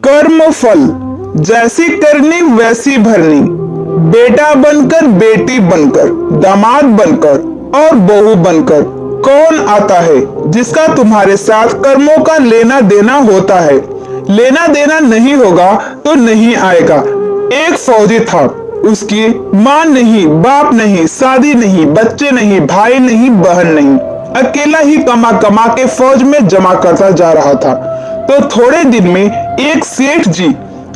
कर्म फल जैसी करनी वैसी भरनी। बेटा बनकर, बेटी बनकर, दामाद बनकर और बहू बनकर कौन आता है जिसका तुम्हारे साथ कर्मों का लेना देना होता है। लेना देना नहीं होगा तो नहीं आएगा। एक फौजी था, उसकी माँ नहीं, बाप नहीं, शादी नहीं, बच्चे नहीं, भाई नहीं, बहन नहीं, अकेला ही कमा कमा के फौज में जमा करता जा रहा था। तो थोड़े दिन में एक सेठ जी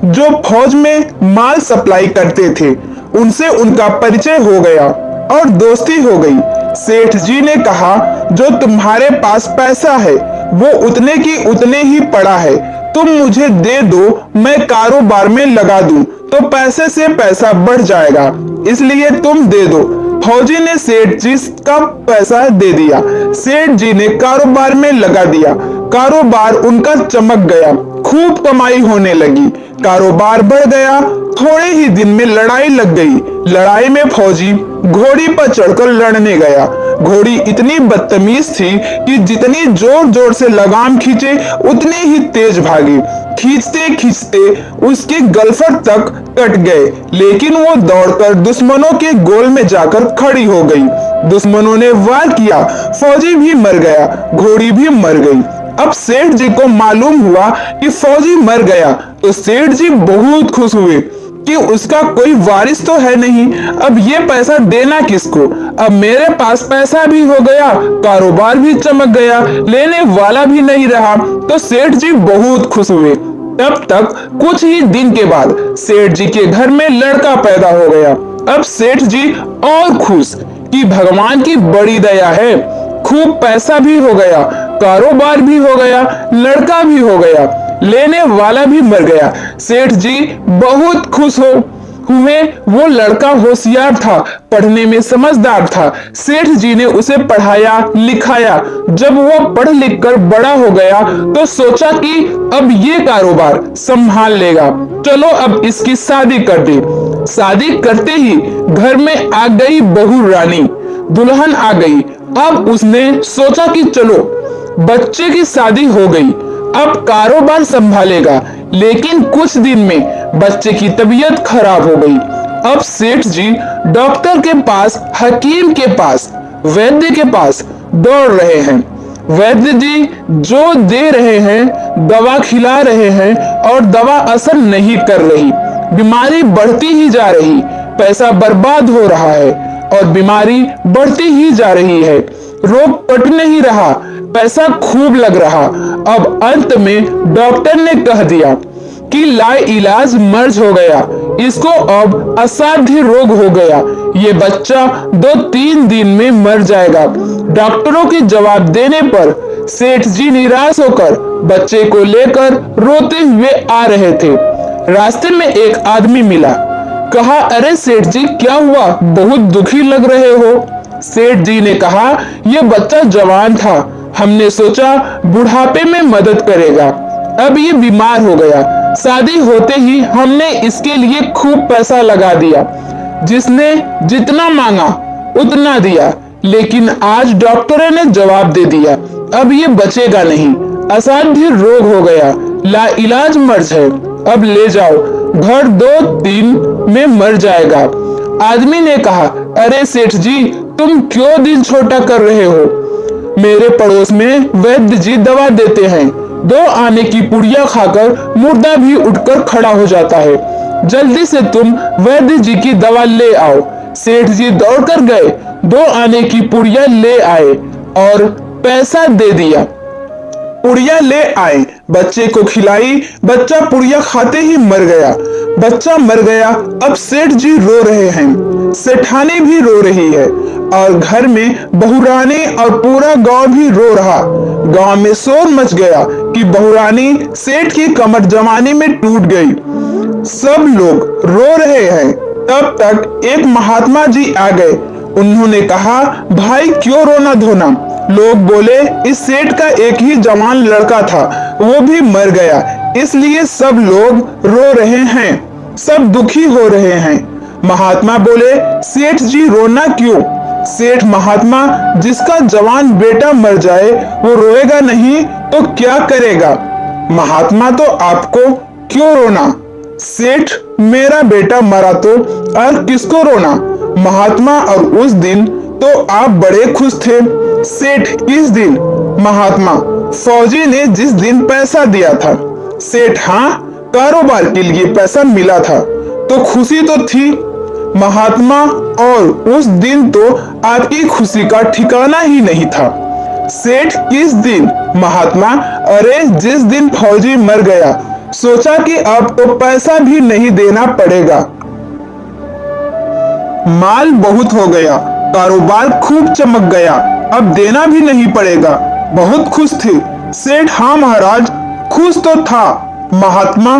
जो फौज में माल सप्लाई करते थे, उनसे उनका परिचय हो गया और दोस्ती हो गई। सेठ जी ने कहा, जो तुम्हारे पास पैसा है वो उतने की उतने ही पड़ा है, तुम मुझे दे दो, मैं कारोबार में लगा दूं तो पैसे से पैसा बढ़ जाएगा, इसलिए तुम दे दो। फौजी ने सेठ जी का पैसा दे दिया। सेठ जी ने कारोबार में लगा दिया। कारोबार उनका चमक गया, खूब कमाई होने लगी, कारोबार बढ़ गया। थोड़े ही दिन में लड़ाई लग गई। लड़ाई में फौजी घोड़ी पर चढ़कर लड़ने गया। घोड़ी इतनी बदतमीज थी कि जितनी जोर जोर से लगाम खींचे उतनी ही तेज भागी। खींचते खींचते उसके गलफट तक कट गए, लेकिन वो दौड़कर दुश्मनों के गोल में जाकर खड़ी हो गई। दुश्मनों ने वार किया, फौजी भी मर गया, घोड़ी भी मर गई। अब सेठ जी को मालूम हुआ कि फौजी मर गया तो सेठ जी बहुत खुश हुए कि उसका कोई वारिस तो है नहीं, अब ये पैसा देना किसको। अब मेरे पास पैसा भी हो गया, कारोबार भी चमक गया, लेने वाला भी नहीं रहा। तो सेठ जी बहुत खुश हुए। तब तक कुछ ही दिन के बाद सेठ जी के घर में लड़का पैदा हो गया। अब सेठ जी और खुश कि भगवान की बड़ी दया है, खूब पैसा भी हो गया, कारोबार भी हो गया, लड़का भी हो गया, लेने वाला भी मर गया। सेठ जी बहुत खुश हुए। वो लड़का होशियार था, पढ़ने में समझदार था। सेठ जी ने उसे पढ़ाया लिखाया। जब वो पढ़ लिख कर बड़ा हो गया तो सोचा कि अब ये कारोबार संभाल लेगा, चलो अब इसकी शादी कर दे। शादी करते ही घर में आ गई बहू रानी, दुल्हन आ गई। अब उसने सोचा कि चलो बच्चे की शादी हो गई, अब कारोबार संभालेगा। लेकिन कुछ दिन में बच्चे की तबीयत खराब हो गई। अब सेठ जी डॉक्टर के पास, हकीम के पास, वैद्य के पास दौड़ रहे हैं। वैद्य जी जो दे रहे हैं, दवा खिला रहे हैं और दवा असर नहीं कर रही। बीमारी बढ़ती ही जा रही, पैसा बर्बाद हो रहा है और बीमारी बढ़ती ही जा रही है। रोग कट नहीं रहा, पैसा खूब लग रहा। अब अंत में डॉक्टर ने कह दिया कि लाइलाज मर्ज हो गया, इसको अब असाध्य रोग हो गया, ये बच्चा 2-3 दिन में मर जाएगा। डॉक्टरों के जवाब देने पर सेठ जी निराश होकर बच्चे को लेकर रोते हुए आ रहे थे। रास्ते में एक आदमी मिला। कहा, अरे सेठ जी क्या हुआ, बहुत दुखी लग रहे हो। सेठ जी ने कहा, यह बच्चा जवान था, हमने सोचा बुढ़ापे में मदद करेगा, अब ये बीमार हो गया। शादी होते ही हमने इसके लिए खूब पैसा लगा दिया, जिसने जितना मांगा उतना दिया, लेकिन आज डॉक्टरों ने जवाब दे दिया अब ये बचेगा नहीं, असाध्य रोग हो गया, लाइलाज मर्ज है, अब ले जाओ, घर 2-3 में मर जाएगा। आदमी ने कहा, अरे सेठ जी तुम क्यों दिल छोटा कर रहे हो, मेरे पड़ोस में वैद्य जी दवा देते हैं, 2 आने की पुड़िया खाकर मुर्दा भी उठकर खड़ा हो जाता है, जल्दी से तुम वैद्य जी की दवा ले आओ। सेठ जी दौड़कर गए, 2 आने की पुड़िया ले आए और पैसा दे दिया। पुड़िया ले आए, बच्चे को खिलाई, बच्चा पुड़िया खाते ही मर गया। बच्चा मर गया। अब सेठ जी रो रहे हैं, सेठानी भी रो रही है और घर में बहुरानी और पूरा गांव भी रो रहा। गांव में शोर मच गया कि बहुरानी सेठ की कमर जवानी में टूट गई। सब लोग रो रहे हैं। तब तक एक महात्मा जी आ गए। उन्होंने कहा, भाई क्यों रोना धोना। लोग बोले, इस सेठ का एक ही जवान लड़का था, वो भी मर गया, इसलिए सब लोग रो रहे हैं, सब दुखी हो रहे हैं। महात्मा बोले, सेठ जी रोना क्यों। सेठ महात्मा, जिसका जवान बेटा मर जाए वो रोएगा नहीं तो क्या करेगा। महात्मा, तो आपको क्यों रोना? सेठ, मेरा बेटा मरा तो और किसको रोना? महात्मा, और उस दिन तो आप बड़े खुश थे। सेठ, किस दिन? महात्मा, फौजी ने जिस दिन पैसा दिया था। सेठ, हाँ, कारोबार के लिए पैसा मिला था तो खुशी तो थी। महात्मा, और उस दिन तो आपकी खुशी का ठिकाना ही नहीं था। सेठ, किस दिन? महात्मा, अरे जिस दिन फौजी मर गया, सोचा कि अब तो पैसा भी नहीं देना पड़ेगा, माल बहुत हो गया, कारोबार खूब चमक गया, अब देना भी नहीं पड़ेगा, बहुत खुश थे। सेठ, हाँ महाराज, खुश तो था। महात्मा,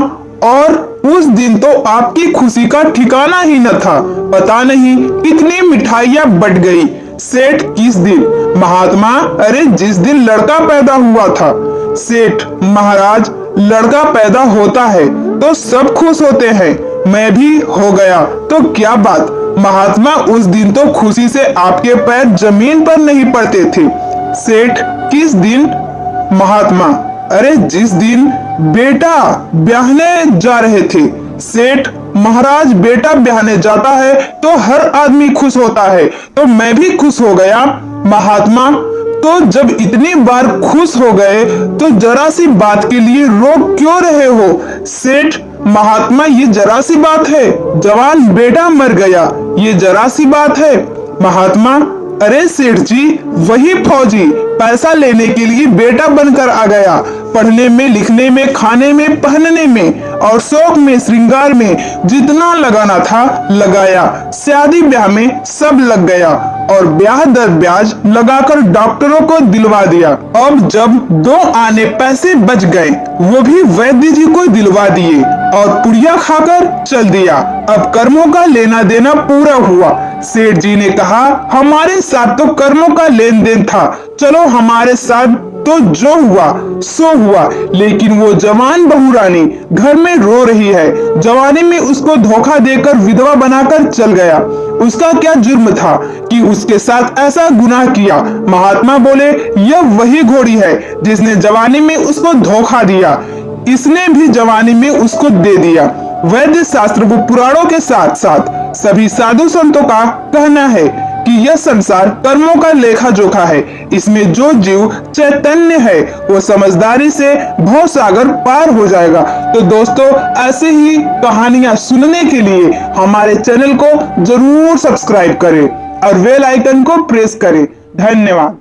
और उस दिन तो आपकी खुशी का ठिकाना ही न था, पता नहीं कितनी मिठाइयां बट गई। सेठ, किस दिन? महात्मा, अरे जिस दिन लड़का पैदा हुआ था। सेठ, महाराज, लड़का पैदा होता है तो सब खुश होते हैं, मैं भी हो गया तो क्या बात। महात्मा, उस दिन तो खुशी से आपके पैर जमीन पर नहीं पड़ते थे। सेठ, किस दिन? महात्मा, अरे जिस दिन बेटा ब्याहने जा रहे थे। सेठ, महाराज, बेटा ब्याहने जाता है तो हर आदमी खुश होता है, तो मैं भी खुश हो गया। महात्मा, तो जब इतनी बार खुश हो गए तो जरा सी बात के लिए रो क्यों रहे हो? सेठ, महात्मा, ये जरा सी बात है, जवान बेटा मर गया, ये जरा सी बात है। महात्मा, अरे सेठ जी, वही फौजी पैसा लेने के लिए बेटा बनकर आ गया, पढ़ने में, लिखने में, खाने में, पहनने में और शौक में, श्रृंगार में जितना लगाना था लगाया, शादी ब्याह में सब लग गया और ब्याह दर ब्याज लगाकर डॉक्टरों को दिलवा दिया। अब जब 2 आने पैसे बच गए, वो भी वैद्य जी को दिलवा दिए और पुड़िया खाकर चल दिया। अब कर्मों का लेना देना पूरा हुआ। सेठ जी ने कहा, हमारे साथ तो कर्मों का लेन देन था, चलो हमारे साथ तो जो हुआ सो हुआ। लेकिन वो जवान बहू रानी घर में रो रही है, जवानी में उसको धोखा देकर विधवा बनाकर चल गया, उसका क्या जुर्म था कि उसके साथ ऐसा गुनाह किया? महात्मा बोले, यह वही घोड़ी है जिसने जवानी में उसको धोखा दिया, इसने भी जवानी में उसको दे दिया। वैद्य शास्त्र व पुराणों के साथ साथ सभी साधु संतों का कहना है कि यह संसार कर्मों का लेखा जोखा है, इसमें जो जीव चैतन्य है वो समझदारी से भव सागर पार हो जाएगा। तो दोस्तों, ऐसे ही कहानियां सुनने के लिए हमारे चैनल को जरूर सब्सक्राइब करें और बेल आइकन को प्रेस करें। धन्यवाद।